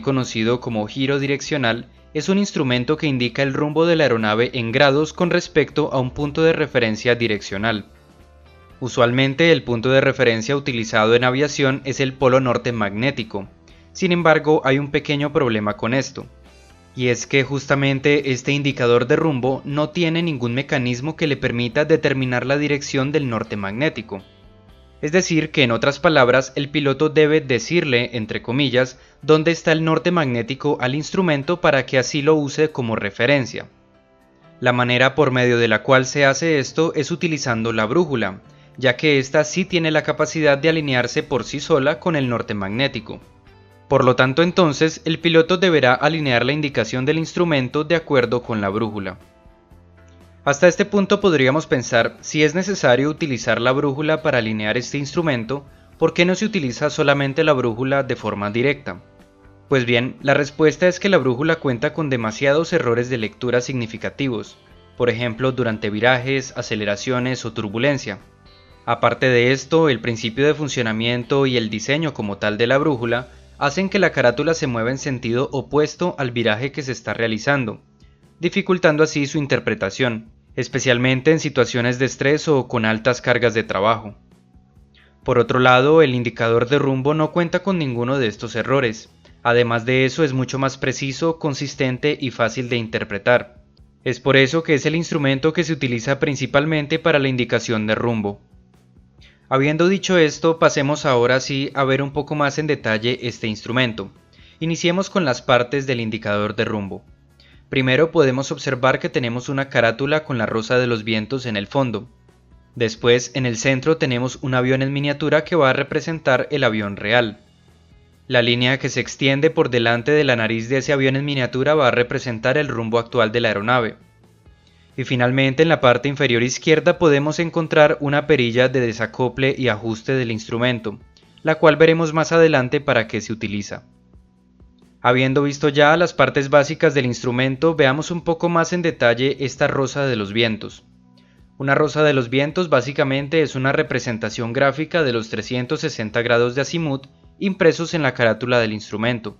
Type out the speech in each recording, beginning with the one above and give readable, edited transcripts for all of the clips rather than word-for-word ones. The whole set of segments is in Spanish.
conocido como giro direccional, es un instrumento que indica el rumbo de la aeronave en grados con respecto a un punto de referencia direccional. Usualmente el punto de referencia utilizado en aviación es el polo norte magnético. Sin embargo, hay un pequeño problema con esto, y es que justamente este indicador de rumbo no tiene ningún mecanismo que le permita determinar la dirección del norte magnético. Es decir, que en otras palabras, el piloto debe decirle, entre comillas, dónde está el norte magnético al instrumento para que así lo use como referencia. La manera por medio de la cual se hace esto es utilizando la brújula, ya que ésta sí tiene la capacidad de alinearse por sí sola con el norte magnético. Por lo tanto, entonces, el piloto deberá alinear la indicación del instrumento de acuerdo con la brújula. Hasta este punto podríamos pensar, si es necesario utilizar la brújula para alinear este instrumento, ¿por qué no se utiliza solamente la brújula de forma directa? Pues bien, la respuesta es que la brújula cuenta con demasiados errores de lectura significativos, por ejemplo durante virajes, aceleraciones o turbulencia. Aparte de esto, el principio de funcionamiento y el diseño como tal de la brújula hacen que la carátula se mueva en sentido opuesto al viraje que se está realizando, dificultando así su interpretación, especialmente en situaciones de estrés o con altas cargas de trabajo. Por otro lado, el indicador de rumbo no cuenta con ninguno de estos errores. Además de eso, es mucho más preciso, consistente y fácil de interpretar. Es por eso que es el instrumento que se utiliza principalmente para la indicación de rumbo. Habiendo dicho esto, pasemos ahora sí a ver un poco más en detalle este instrumento. Iniciemos con las partes del indicador de rumbo. Primero podemos observar que tenemos una carátula con la rosa de los vientos en el fondo. Después, en el centro tenemos un avión en miniatura que va a representar el avión real. La línea que se extiende por delante de la nariz de ese avión en miniatura va a representar el rumbo actual de la aeronave. Y finalmente en la parte inferior izquierda podemos encontrar una perilla de desacople y ajuste del instrumento, la cual veremos más adelante para qué se utiliza. Habiendo visto ya las partes básicas del instrumento, veamos un poco más en detalle esta rosa de los vientos. Una rosa de los vientos básicamente es una representación gráfica de los 360 grados de azimut impresos en la carátula del instrumento.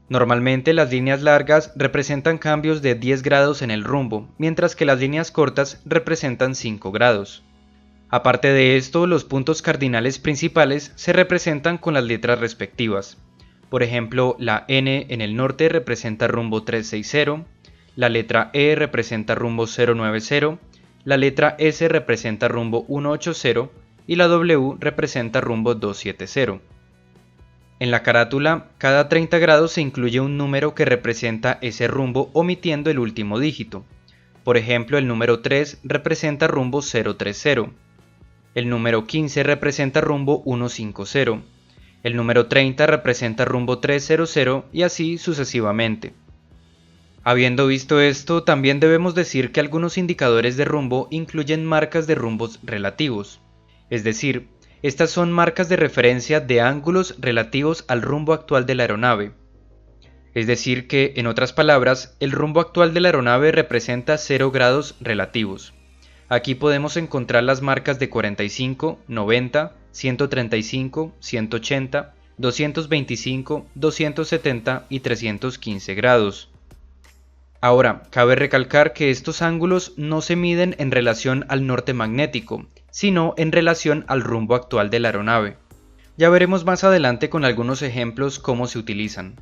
Normalmente las líneas largas representan cambios de 10 grados en el rumbo, mientras que las líneas cortas representan 5 grados. Aparte de esto, los puntos cardinales principales se representan con las letras respectivas. Por ejemplo, la N en el norte representa rumbo 360, la letra E representa rumbo 090, la letra S representa rumbo 180 y la W representa rumbo 270. En la carátula, cada 30 grados se incluye un número que representa ese rumbo omitiendo el último dígito. Por ejemplo, el número 3 representa rumbo 030, el número 15 representa rumbo 150, el número 30 representa rumbo 300 y así sucesivamente. Habiendo visto esto, también debemos decir que algunos indicadores de rumbo incluyen marcas de rumbos relativos, es decir, estas son marcas de referencia de ángulos relativos al rumbo actual de la aeronave. Es decir que, en otras palabras, el rumbo actual de la aeronave representa 0 grados relativos. Aquí podemos encontrar las marcas de 45, 90, 135, 180, 225, 270 y 315 grados. Ahora, cabe recalcar que estos ángulos no se miden en relación al norte magnético, sino en relación al rumbo actual de la aeronave. Ya veremos más adelante con algunos ejemplos cómo se utilizan.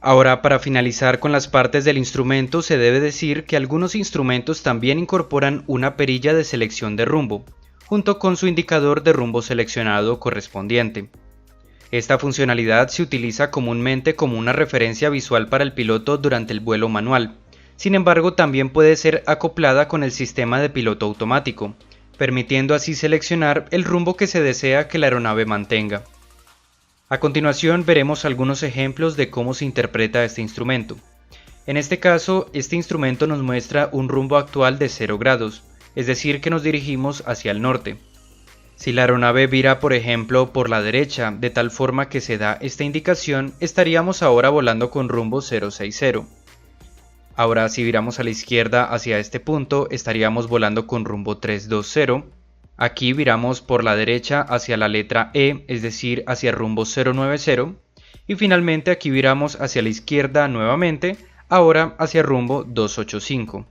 Ahora, para finalizar con las partes del instrumento, se debe decir que algunos instrumentos también incorporan una perilla de selección de rumbo, junto con su indicador de rumbo seleccionado correspondiente. Esta funcionalidad se utiliza comúnmente como una referencia visual para el piloto durante el vuelo manual. Sin embargo, también puede ser acoplada con el sistema de piloto automático, permitiendo así seleccionar el rumbo que se desea que la aeronave mantenga. A continuación veremos algunos ejemplos de cómo se interpreta este instrumento. En este caso, este instrumento nos muestra un rumbo actual de 0 grados, es decir que nos dirigimos hacia el norte. Si la aeronave vira por ejemplo por la derecha de tal forma que se da esta indicación, estaríamos ahora volando con rumbo 060. Ahora si viramos a la izquierda hacia este punto, estaríamos volando con rumbo 320. Aquí viramos por la derecha hacia la letra E, es decir, hacia rumbo 090. y finalmente aquí viramos hacia la izquierda nuevamente, ahora hacia rumbo 285.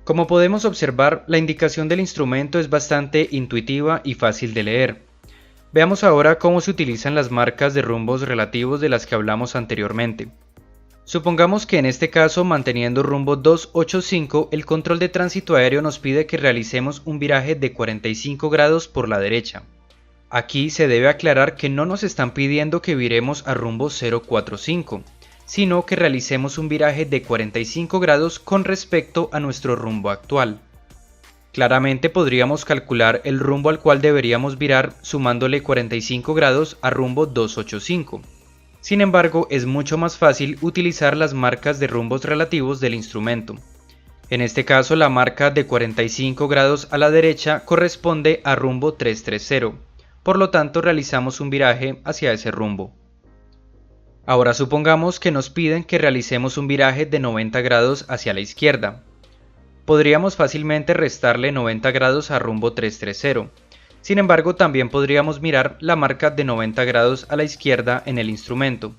Como podemos observar, la indicación del instrumento es bastante intuitiva y fácil de leer. Veamos ahora cómo se utilizan las marcas de rumbos relativos de las que hablamos anteriormente. Supongamos que en este caso, manteniendo rumbo 285, el control de tránsito aéreo nos pide que realicemos un viraje de 45 grados por la derecha. Aquí se debe aclarar que no nos están pidiendo que viremos a rumbo 045, sino que realicemos un viraje de 45 grados con respecto a nuestro rumbo actual. Claramente podríamos calcular el rumbo al cual deberíamos virar sumándole 45 grados a rumbo 285. Sin embargo, es mucho más fácil utilizar las marcas de rumbos relativos del instrumento. En este caso, la marca de 45 grados a la derecha corresponde a rumbo 330, por lo tanto realizamos un viraje hacia ese rumbo. Ahora supongamos que nos piden que realicemos un viraje de 90 grados hacia la izquierda. Podríamos fácilmente restarle 90 grados a rumbo 330. Sin embargo, también podríamos mirar la marca de 90 grados a la izquierda en el instrumento,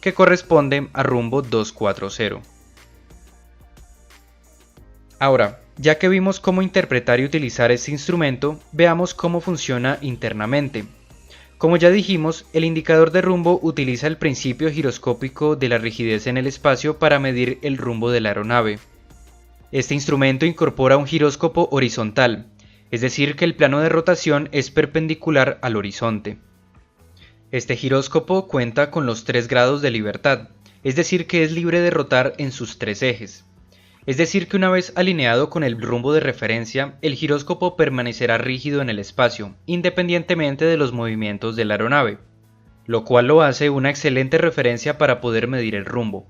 que corresponde a rumbo 240. Ahora, ya que vimos cómo interpretar y utilizar este instrumento, veamos cómo funciona internamente. Como ya dijimos, el indicador de rumbo utiliza el principio giroscópico de la rigidez en el espacio para medir el rumbo de la aeronave. Este instrumento incorpora un giróscopo horizontal, es decir que el plano de rotación es perpendicular al horizonte. Este giróscopo cuenta con los 3 grados de libertad, es decir que es libre de rotar en sus 3 ejes. Es decir que una vez alineado con el rumbo de referencia, el giróscopo permanecerá rígido en el espacio, independientemente de los movimientos de la aeronave, lo cual lo hace una excelente referencia para poder medir el rumbo.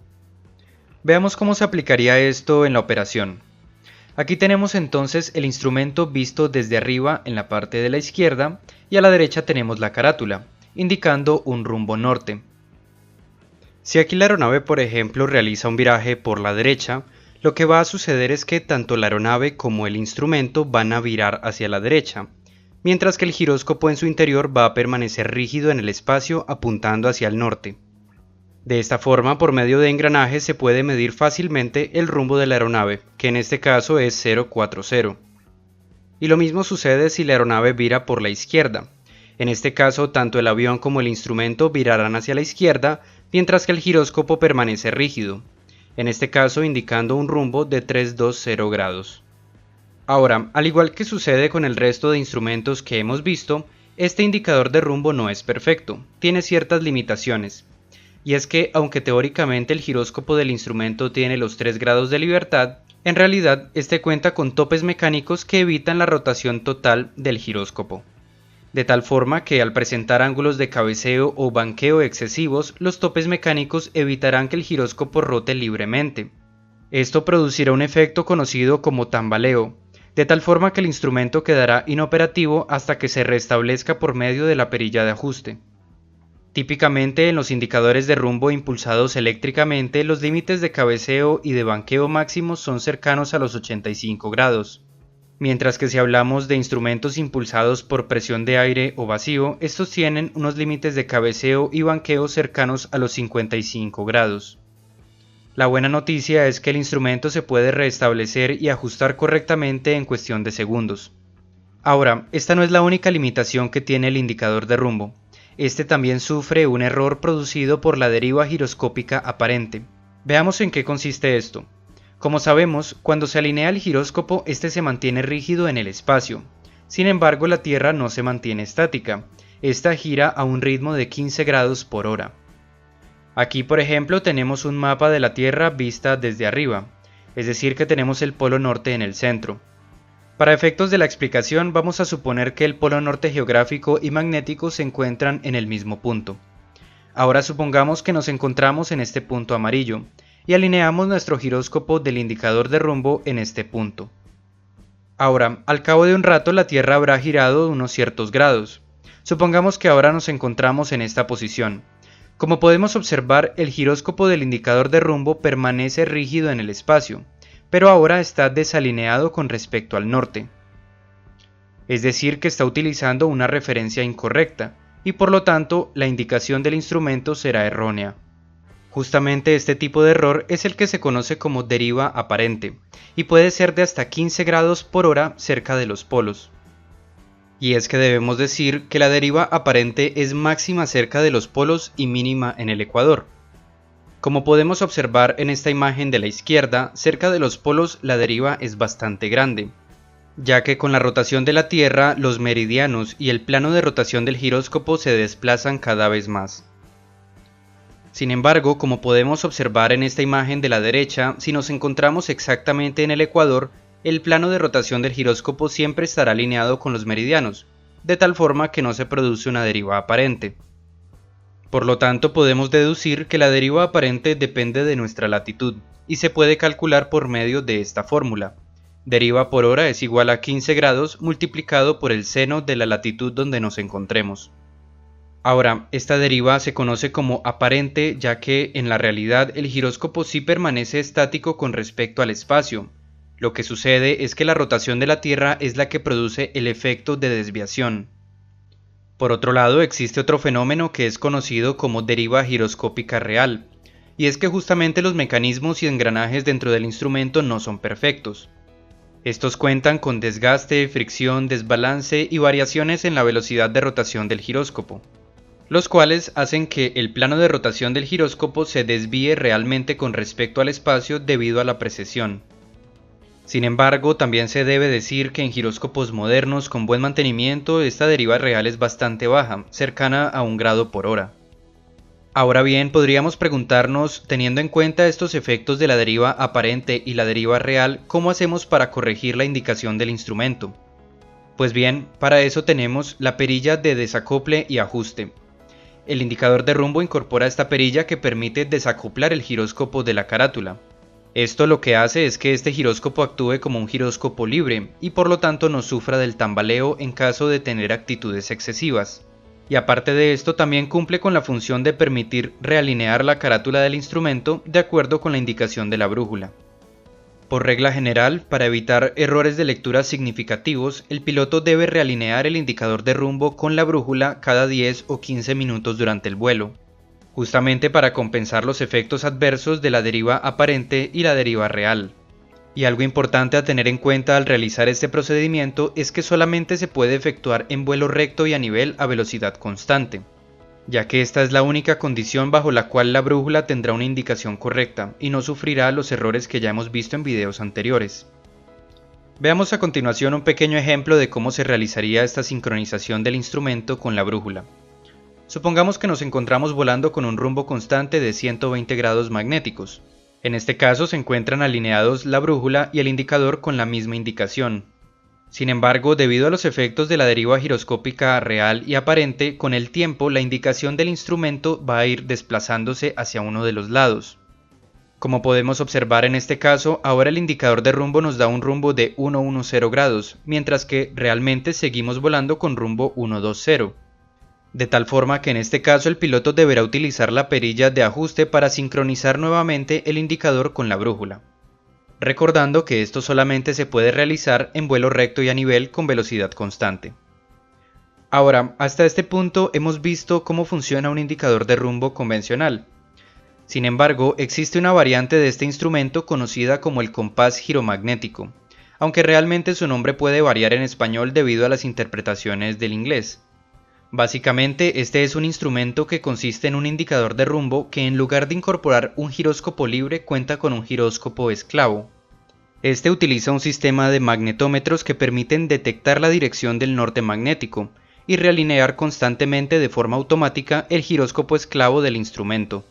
Veamos cómo se aplicaría esto en la operación. Aquí tenemos entonces el instrumento visto desde arriba en la parte de la izquierda y a la derecha tenemos la carátula, indicando un rumbo norte. Si aquí la aeronave, por ejemplo, realiza un viraje por la derecha, lo que va a suceder es que tanto la aeronave como el instrumento van a virar hacia la derecha, mientras que el giróscopo en su interior va a permanecer rígido en el espacio apuntando hacia el norte. De esta forma, por medio de engranajes se puede medir fácilmente el rumbo de la aeronave, que en este caso es 040. Y lo mismo sucede si la aeronave vira por la izquierda. En este caso, tanto el avión como el instrumento virarán hacia la izquierda, mientras que el giróscopo permanece rígido, en este caso indicando un rumbo de 320 grados. Ahora, al igual que sucede con el resto de instrumentos que hemos visto, este indicador de rumbo no es perfecto, tiene ciertas limitaciones. Y es que, aunque teóricamente el giróscopo del instrumento tiene los 3 grados de libertad, en realidad este cuenta con topes mecánicos que evitan la rotación total del giróscopo. De tal forma que al presentar ángulos de cabeceo o banqueo excesivos, los topes mecánicos evitarán que el giróscopo rote libremente. Esto producirá un efecto conocido como tambaleo, de tal forma que el instrumento quedará inoperativo hasta que se restablezca por medio de la perilla de ajuste. Típicamente en los indicadores de rumbo impulsados eléctricamente, los límites de cabeceo y de banqueo máximos son cercanos a los 85 grados. Mientras que si hablamos de instrumentos impulsados por presión de aire o vacío, estos tienen unos límites de cabeceo y banqueo cercanos a los 55 grados. La buena noticia es que el instrumento se puede restablecer y ajustar correctamente en cuestión de segundos. Ahora, esta no es la única limitación que tiene el indicador de rumbo. Este también sufre un error producido por la deriva giroscópica aparente. Veamos en qué consiste esto. Como sabemos, cuando se alinea el giróscopo, este se mantiene rígido en el espacio. Sin embargo, la Tierra no se mantiene estática. Esta gira a un ritmo de 15 grados por hora. Aquí, por ejemplo, tenemos un mapa de la Tierra vista desde arriba, es decir que tenemos el polo norte en el centro. Para efectos de la explicación, vamos a suponer que el polo norte geográfico y magnético se encuentran en el mismo punto. Ahora supongamos que nos encontramos en este punto amarillo, y alineamos nuestro giróscopo del indicador de rumbo en este punto. Ahora, al cabo de un rato la Tierra habrá girado unos ciertos grados. Supongamos que ahora nos encontramos en esta posición. Como podemos observar, el giróscopo del indicador de rumbo permanece rígido en el espacio, pero ahora está desalineado con respecto al norte. Es decir, que está utilizando una referencia incorrecta, y por lo tanto la indicación del instrumento será errónea. Justamente este tipo de error es el que se conoce como deriva aparente, y puede ser de hasta 15 grados por hora cerca de los polos. Y es que debemos decir que la deriva aparente es máxima cerca de los polos y mínima en el ecuador. Como podemos observar en esta imagen de la izquierda, cerca de los polos la deriva es bastante grande, ya que con la rotación de la Tierra los meridianos y el plano de rotación del giróscopo se desplazan cada vez más. Sin embargo, como podemos observar en esta imagen de la derecha, si nos encontramos exactamente en el ecuador, el plano de rotación del giróscopo siempre estará alineado con los meridianos, de tal forma que no se produce una deriva aparente. Por lo tanto, podemos deducir que la deriva aparente depende de nuestra latitud, y se puede calcular por medio de esta fórmula. Deriva por hora es igual a 15 grados multiplicado por el seno de la latitud donde nos encontremos. Ahora, esta deriva se conoce como aparente ya que en la realidad el giróscopo sí permanece estático con respecto al espacio. Lo que sucede es que la rotación de la Tierra es la que produce el efecto de desviación. Por otro lado, existe otro fenómeno que es conocido como deriva giroscópica real, y es que justamente los mecanismos y engranajes dentro del instrumento no son perfectos. Estos cuentan con desgaste, fricción, desbalance y variaciones en la velocidad de rotación del giróscopo, los cuales hacen que el plano de rotación del giróscopo se desvíe realmente con respecto al espacio debido a la precesión. Sin embargo, también se debe decir que en giróscopos modernos con buen mantenimiento esta deriva real es bastante baja, cercana a 1 grado por hora. Ahora bien, podríamos preguntarnos, teniendo en cuenta estos efectos de la deriva aparente y la deriva real, ¿cómo hacemos para corregir la indicación del instrumento? Pues bien, para eso tenemos la perilla de desacople y ajuste. El indicador de rumbo incorpora esta perilla que permite desacoplar el giróscopo de la carátula. Esto lo que hace es que este giróscopo actúe como un giróscopo libre y por lo tanto no sufra del tambaleo en caso de tener actitudes excesivas. Y aparte de esto también cumple con la función de permitir realinear la carátula del instrumento de acuerdo con la indicación de la brújula. Por regla general, para evitar errores de lectura significativos, el piloto debe realinear el indicador de rumbo con la brújula cada 10 o 15 minutos durante el vuelo, justamente para compensar los efectos adversos de la deriva aparente y la deriva real. Y algo importante a tener en cuenta al realizar este procedimiento es que solamente se puede efectuar en vuelo recto y a nivel a velocidad constante, ya que esta es la única condición bajo la cual la brújula tendrá una indicación correcta y no sufrirá los errores que ya hemos visto en videos anteriores. Veamos a continuación un pequeño ejemplo de cómo se realizaría esta sincronización del instrumento con la brújula. Supongamos que nos encontramos volando con un rumbo constante de 120 grados magnéticos. En este caso se encuentran alineados la brújula y el indicador con la misma indicación. Sin embargo, debido a los efectos de la deriva giroscópica real y aparente, con el tiempo la indicación del instrumento va a ir desplazándose hacia uno de los lados. Como podemos observar en este caso, ahora el indicador de rumbo nos da un rumbo de 110 grados, mientras que realmente seguimos volando con rumbo 120. De tal forma que en este caso el piloto deberá utilizar la perilla de ajuste para sincronizar nuevamente el indicador con la brújula, recordando que esto solamente se puede realizar en vuelo recto y a nivel con velocidad constante. Ahora, hasta este punto hemos visto cómo funciona un indicador de rumbo convencional. Sin embargo, existe una variante de este instrumento conocida como el compás giromagnético, aunque realmente su nombre puede variar en español debido a las interpretaciones del inglés. Básicamente, este es un instrumento que consiste en un indicador de rumbo que en lugar de incorporar un giróscopo libre cuenta con un giróscopo esclavo. Este utiliza un sistema de magnetómetros que permiten detectar la dirección del norte magnético y realinear constantemente de forma automática el giróscopo esclavo del instrumento.